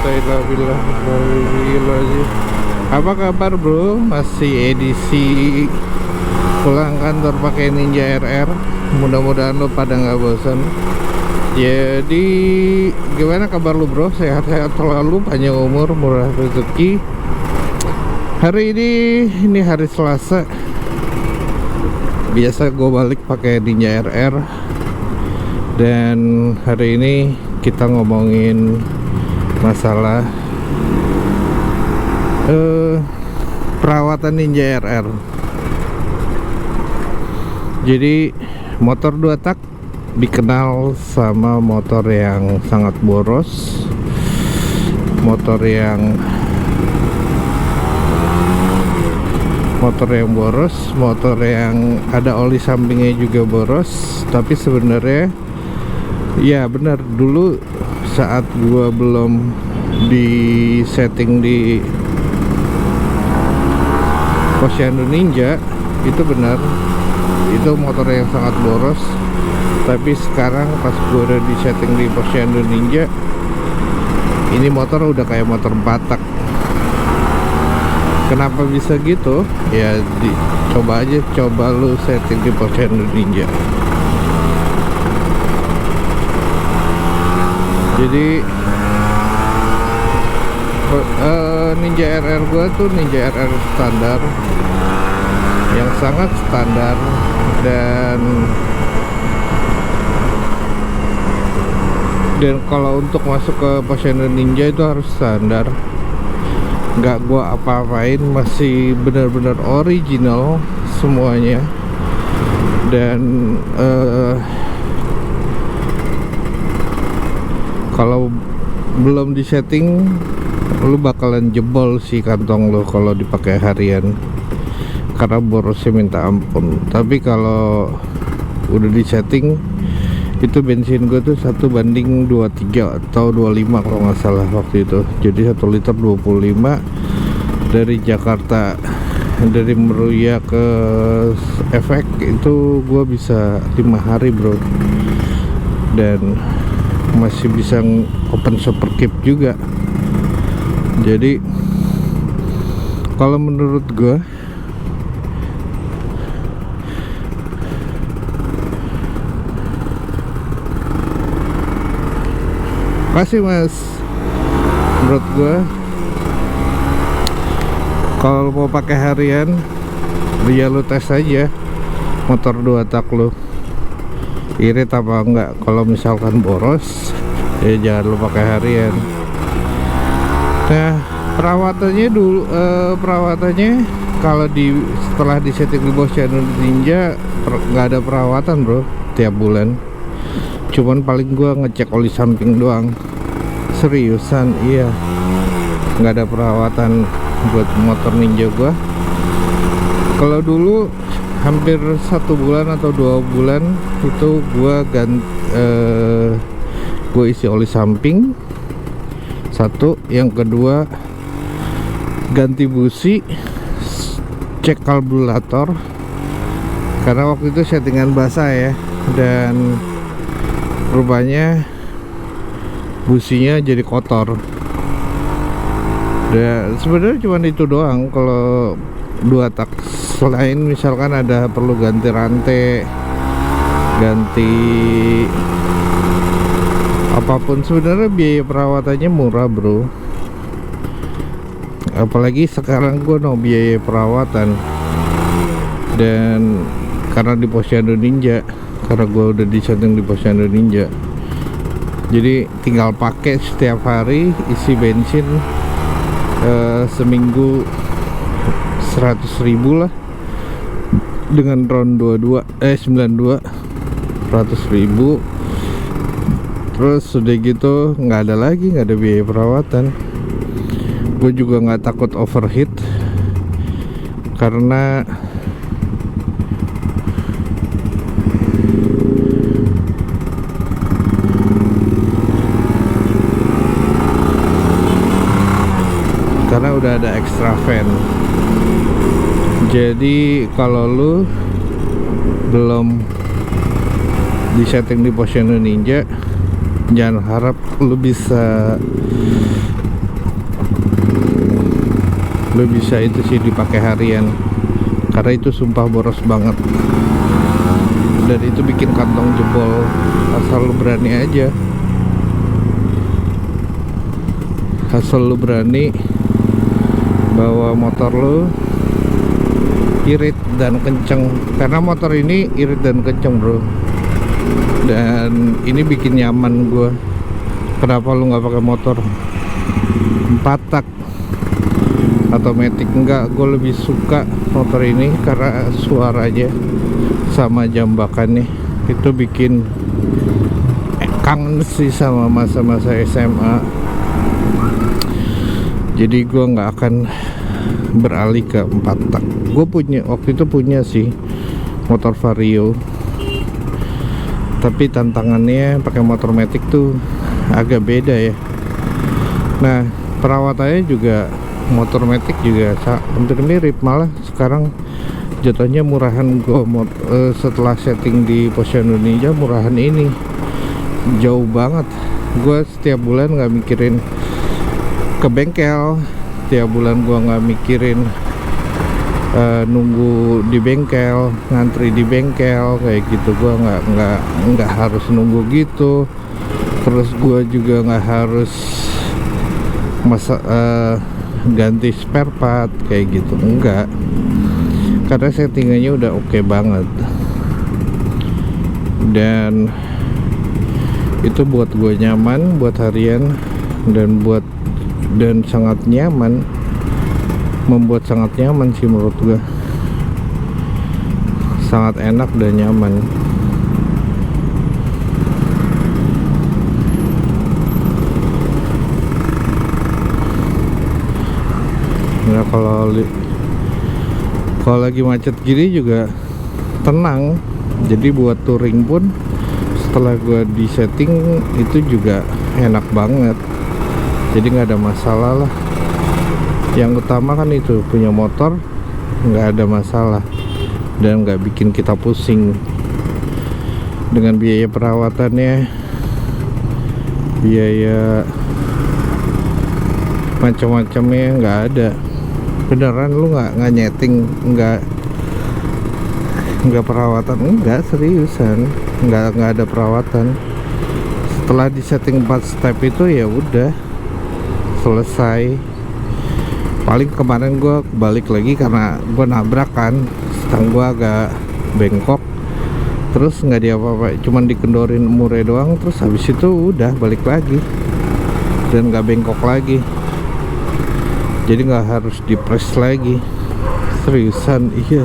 Astagfirullahaladzim. Apa kabar bro? Masih edisi pulang kantor pakai Ninja RR. Mudah-mudahan lo pada nggak bosan. Jadi gimana kabar lu bro? Sehat-sehat selalu, panjang umur, murah rezeki. Hari ini hari Selasa. Biasa gue balik pakai Ninja RR. Dan hari ini kita ngomongin masalah perawatan Ninja RR. Jadi motor 2 tak dikenal sama motor yang sangat boros, motor yang boros, motor yang ada oli sampingnya juga boros. Tapi sebenarnya ya benar, dulu saat gua belum di setting di Posyandu Ninja, itu benar, itu motor yang sangat boros. Tapi sekarang pas gue udah di setting di Posyandu Ninja, ini motor udah kayak motor Batak. Kenapa bisa gitu? Ya coba aja, coba lu setting di Posyandu Ninja. Jadi Ninja RR gua tuh Ninja RR standar, yang sangat standar. Dan kalau untuk masuk ke Posyandu Ninja itu harus standar, nggak gua apa-apain, masih benar-benar original semuanya. Dan kalau belum disetting, lu bakalan jebol sih kantong lu kalau dipakai harian, karena borosnya minta ampun. Tapi kalau udah disetting, itu bensin gue tuh 1:23 atau 25 kalau nggak salah waktu itu. Jadi 1 liter 25 dari Jakarta, dari Meruya ke Efek itu gue bisa 5 hari bro. Dan masih bisa open super keep juga. Jadi kalau menurut gue, masih mas, menurut gue kalau mau pakai harian, ya lu tes aja motor 2 tak lu irit apa enggak. Kalau misalkan boros, ya jangan lu pakai harian. Nah, perawatannya dulu, perawatannya kalau setelah disetting di Posyandu Ninja nggak ada perawatan bro tiap bulan. Cuman paling gua ngecek oli samping doang. Seriusan, iya, nggak ada perawatan buat motor Ninja gua. Kalau dulu hampir 1 bulan atau 2 bulan itu gua gua isi oli samping satu, yang kedua ganti busi, cek karburator, karena waktu itu settingan basah ya, dan rupanya businya jadi kotor. Dan sebenarnya cuma itu doang kalau 2 tak. Selain misalkan ada perlu ganti rantai, ganti apapun, sebenarnya biaya perawatannya murah bro. Apalagi sekarang gue no biaya perawatan. Dan karena di Posyandu Ninja, karena gue udah disetting di Posyandu Ninja, jadi tinggal pakai setiap hari, isi bensin seminggu 100.000 lah, dengan RON 92 100.000. Terus udah gitu nggak ada biaya perawatan. Gue juga nggak takut overheat, karena udah ada extra fan. Jadi kalau lu belum disetting di Posyandu Ninja, Jangan harap lu bisa itu sih dipakai harian, karena itu sumpah boros banget dan itu bikin kantong jebol. Asal lu berani aja, asal lu berani bawa motor lu irit dan kenceng, karena motor ini irit dan kenceng bro, dan ini bikin nyaman gua. Kenapa lu nggak pakai motor 4 tak atau matic? Enggak, gue lebih suka motor ini karena suaranya sama jambakannya itu bikin kangen sih sama masa-masa SMA. Jadi gue nggak akan beralih ke 4 tak. Gue waktu itu punya sih motor Vario, tapi tantangannya pakai motor matic tuh agak beda ya. Nah, perawatannya juga motor matic juga hampir mirip, malah sekarang jatuhnya murahan. Gue setelah setting di Porsche Indonesia, murahan ini jauh banget. Gue setiap bulan nggak mikirin ke bengkel, tiap bulan gue nggak mikirin nunggu di bengkel, ngantri di bengkel kayak gitu. Gue nggak harus nunggu gitu. Terus gue juga nggak harus ganti spare part kayak gitu, enggak, karena settingannya udah oke banget, dan itu buat gue nyaman, buat harian, dan sangat nyaman, membuat sangat nyaman sih menurut gue, sangat enak dan nyaman. Nah, kalau lagi macet gini juga tenang. Jadi buat touring pun setelah gua di setting itu juga enak banget. Jadi nggak ada masalah lah. Yang utama kan itu punya motor nggak ada masalah dan nggak bikin kita pusing dengan biaya perawatannya, biaya macam-macamnya nggak ada. Beneran lu nggak nyeting, nggak perawatan, enggak, seriusan nggak ada perawatan. Setelah di setting 4 step itu ya udah selesai. Paling kemarin gue balik lagi karena gue nabrak kan, stang gue agak bengkok, terus nggak diapa-apa, cuman dikendorin mure doang, terus habis itu udah balik lagi dan nggak bengkok lagi. Jadi nggak harus dipres lagi. Seriusan, iya,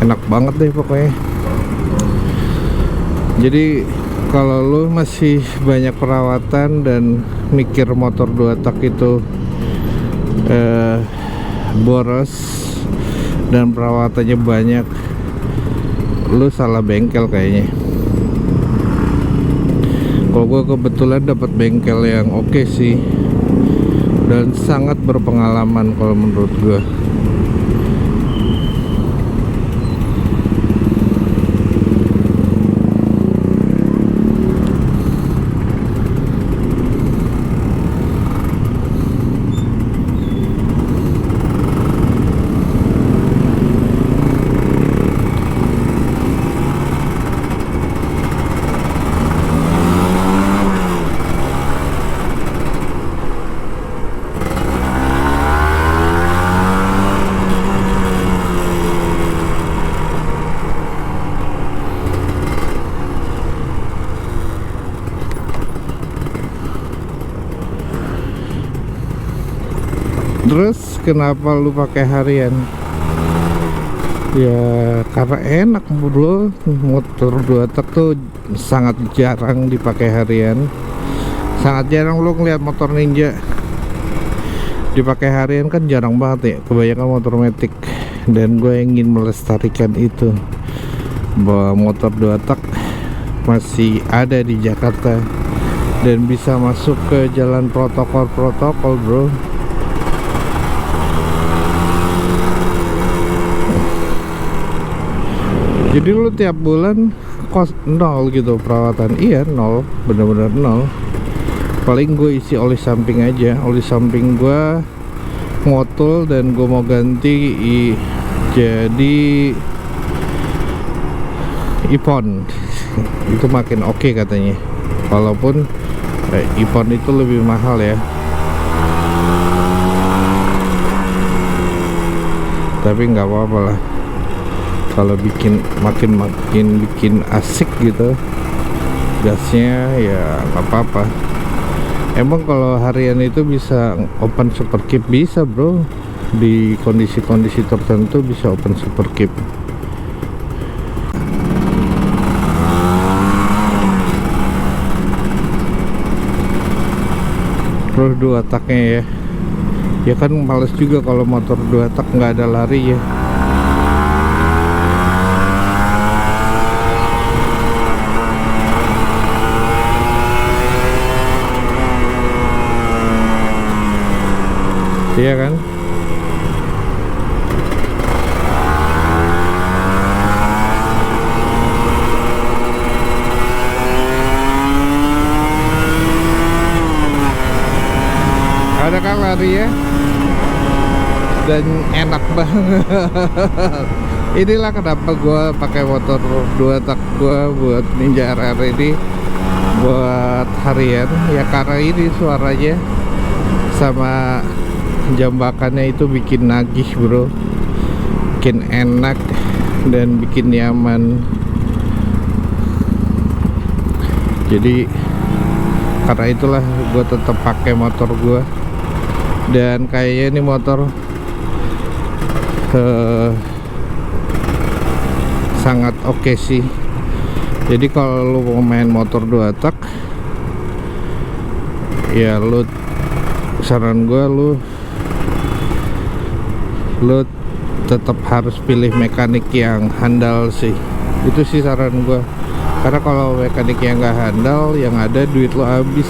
enak banget deh pokoknya. Jadi kalau lu masih banyak perawatan dan mikir motor 2 tak itu boros dan perawatannya banyak, lu salah bengkel kayaknya. Kalau gua kebetulan dapat bengkel yang oke sih dan sangat berpengalaman kalau menurut gue. Terus kenapa lu pakai harian? Ya karena enak bro. Motor 2 tak tuh sangat jarang dipakai harian. Sangat jarang lu ngeliat motor Ninja dipakai harian, kan jarang banget ya. Kebanyakan motor matic, dan gue ingin melestarikan itu, bahwa motor 2 tak masih ada di Jakarta dan bisa masuk ke jalan protokol bro. Jadi lu tiap bulan nol gitu perawatan. Iya nol, bener-bener nol. Paling gue isi oli samping aja. Oli samping gue ngotul dan gue mau ganti jadi Ipon. Itu makin oke katanya, walaupun Ipon itu lebih mahal ya, tapi nggak apa-apa lah kalau makin bikin asik gitu gasnya, ya nggak apa-apa. Emang kalau harian itu bisa open super keep? Bisa bro, di kondisi-kondisi tertentu bisa open super keep. Terus 2 taknya ya kan males juga kalau motor 2 tak nggak ada lari ya. Iya kan? Ada kan lari ya, dan enak banget. Inilah kenapa gue pakai motor 2 tak gue buat Ninja RR ini buat harian ya, karena ini suaranya sama jambakannya itu bikin nagih bro, bikin enak dan bikin nyaman. Jadi karena itulah gue tetap pakai motor gue. Dan kayaknya ini motor sangat oke sih. Jadi kalau lu mau main motor 2 tak ya, saran gue lu tetap harus pilih mekanik yang handal sih. Itu sih saran gue, karena kalau mekanik yang nggak handal, yang ada duit lo habis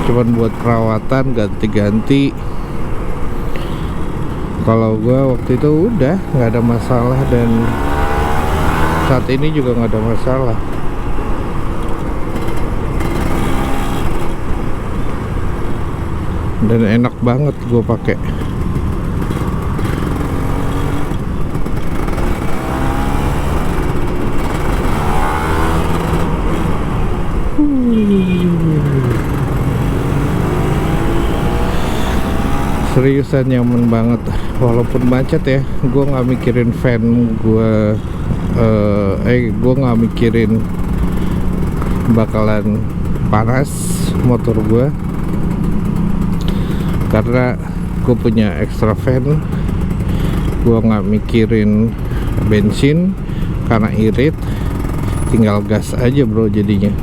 cuman buat perawatan ganti-ganti. Kalau gua waktu itu udah nggak ada masalah, dan saat ini juga nggak ada masalah. Dan enak banget gua pakai. Seriusan nyaman banget, walaupun macet ya. Gue nggak mikirin fan gue, gue nggak mikirin bakalan panas motor gue, karena gue punya extra fan. Gue nggak mikirin bensin karena irit, tinggal gas aja bro jadinya.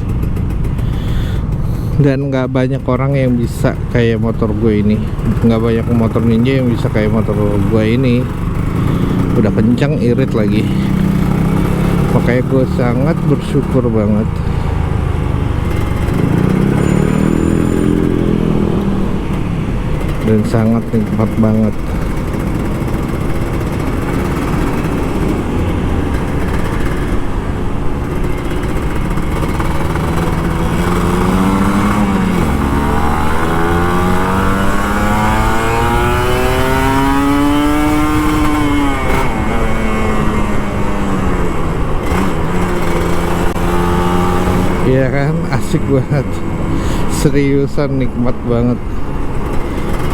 Dan nggak banyak orang yang bisa kayak motor gue ini, nggak banyak motor Ninja yang bisa kayak motor gue ini. Udah kencang, irit lagi, makanya gue sangat bersyukur banget. Dan sangat nikmat banget. Iya kan, asik banget. Seriusan nikmat banget.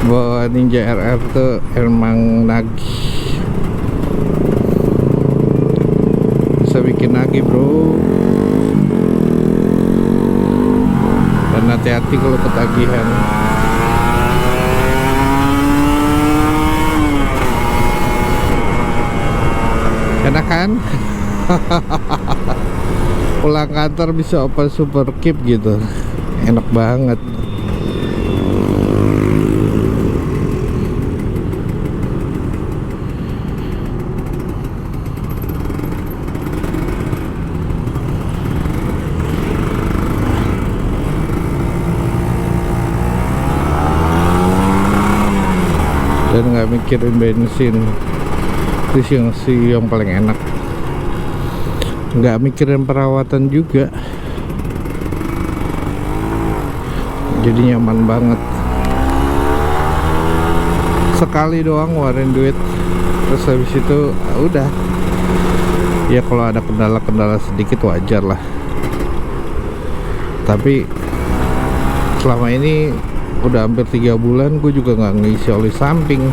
Bawa Ninja RR tuh emang nagih, bisa bikin nagih bro. Dan hati-hati kalau ketagihan. Enak kan? Pulang kantor bisa open super keep gitu, enak banget. Dan nggak mikirin bensin, itu yang paling enak. nggak mikirin perawatan juga, jadi nyaman banget. Sekali doang ngeluarin duit, terus habis itu udah ya, kalau ada kendala-kendala sedikit wajar lah. Tapi selama ini udah hampir 3 bulan gue juga nggak ngisi oli samping,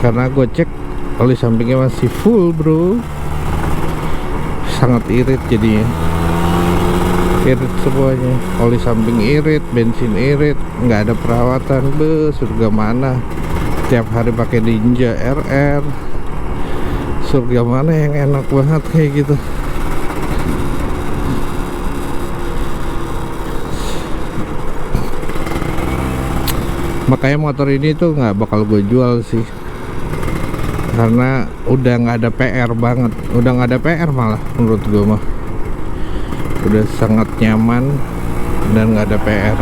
karena gue cek oli sampingnya masih full bro. Sangat irit jadinya, irit semuanya, oli samping irit, bensin irit, nggak ada perawatan. Surga mana, tiap hari pakai Ninja RR, surga mana yang enak banget kayak gitu. Makanya motor ini tuh nggak bakal gue jual sih, karena udah nggak ada PR banget, udah nggak ada PR malah menurut gue mah, udah sangat nyaman dan nggak ada PR.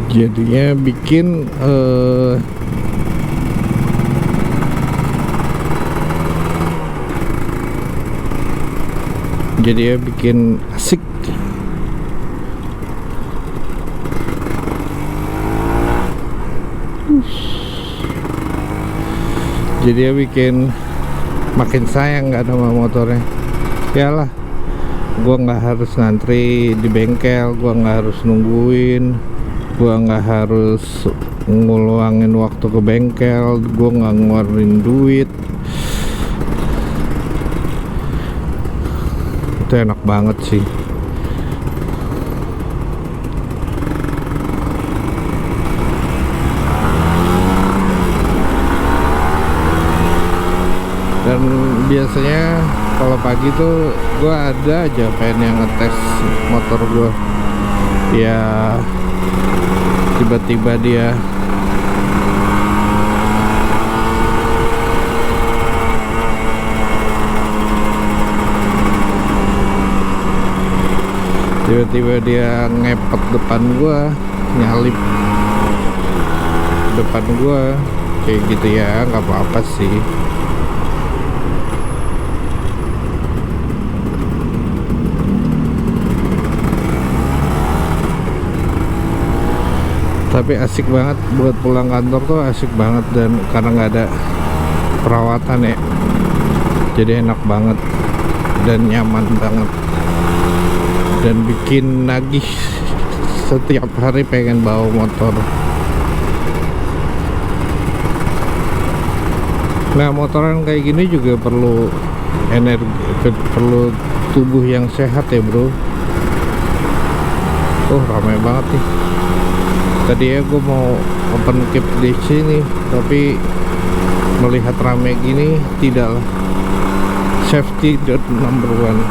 Jadinya bikin asik. Jadi bikin makin sayang nggak sama motornya. Yalah, gua nggak harus ngantri di bengkel, gua nggak harus nungguin, gua nggak harus ngeluangin waktu ke bengkel, gua nggak ngeluarin duit. Itu enak banget sih. Dan biasanya kalau pagi tuh gue ada aja pengen yang ngetes motor gue, ya tiba-tiba dia ngepet depan gua, nyalip depan gua kayak gitu ya, nggak apa-apa sih. Tapi asik banget buat pulang kantor tuh, asik banget, dan karena nggak ada perawatan ya, jadi enak banget dan nyaman banget, dan bikin nagih setiap hari pengen bawa motor. Nah, motoran kayak gini juga perlu energi, perlu tubuh yang sehat ya bro. Ramai banget nih. Tadi ya gue mau open cap di sini, tapi melihat rame gini tidaklah. Safety number one.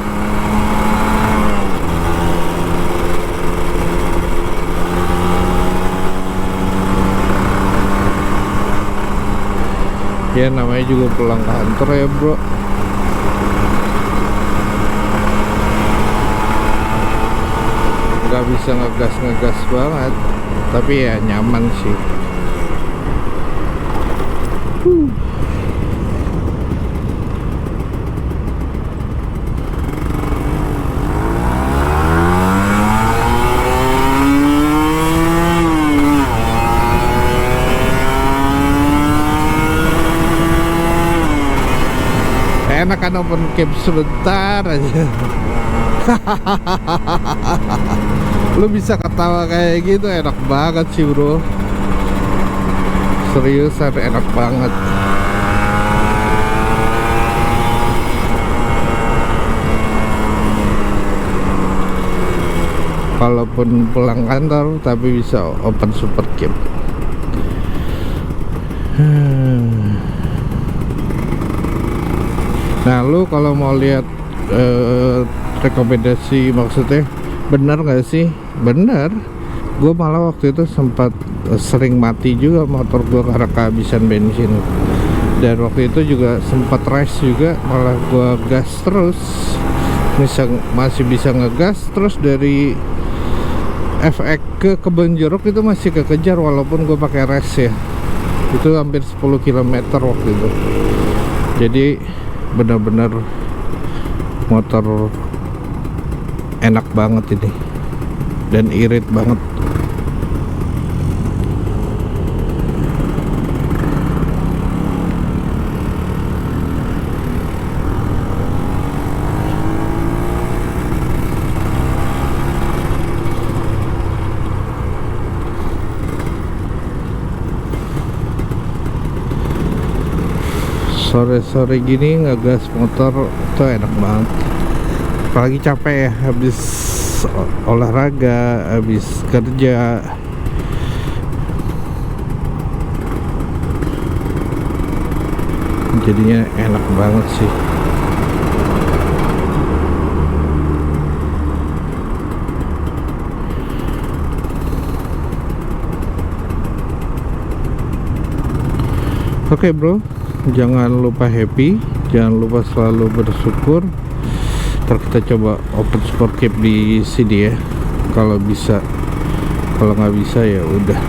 Ya namanya juga pulang kantor ya bro. Gak bisa ngegas banget, tapi ya nyaman sih. Enak kan open cap sebentar aja. Lu bisa ketawa kayak gitu, enak banget sih bro. Seriusan enak banget. Walaupun pulang kantor tapi bisa open super cap. Nah, lu kalau mau lihat rekomendasi, maksudnya benar nggak sih? Benar. Gue malah waktu itu sempat sering mati juga motor gue karena kehabisan bensin. Dan waktu itu juga sempat race juga, malah gua gas terus, masih bisa ngegas terus dari FX ke Kebonjeruk itu masih kekejar walaupun gue pakai race ya. Itu hampir 10 km waktu itu. Jadi benar-benar motor enak banget ini dan irit banget. Sore-sore gini ngegas motor itu enak banget, apalagi capek ya, habis olahraga, habis kerja. Jadinya enak banget sih. Oke bro, jangan lupa happy, jangan lupa selalu bersyukur. Ntar kita coba open sport cap di sini ya, kalau bisa. Kalau nggak bisa ya udah.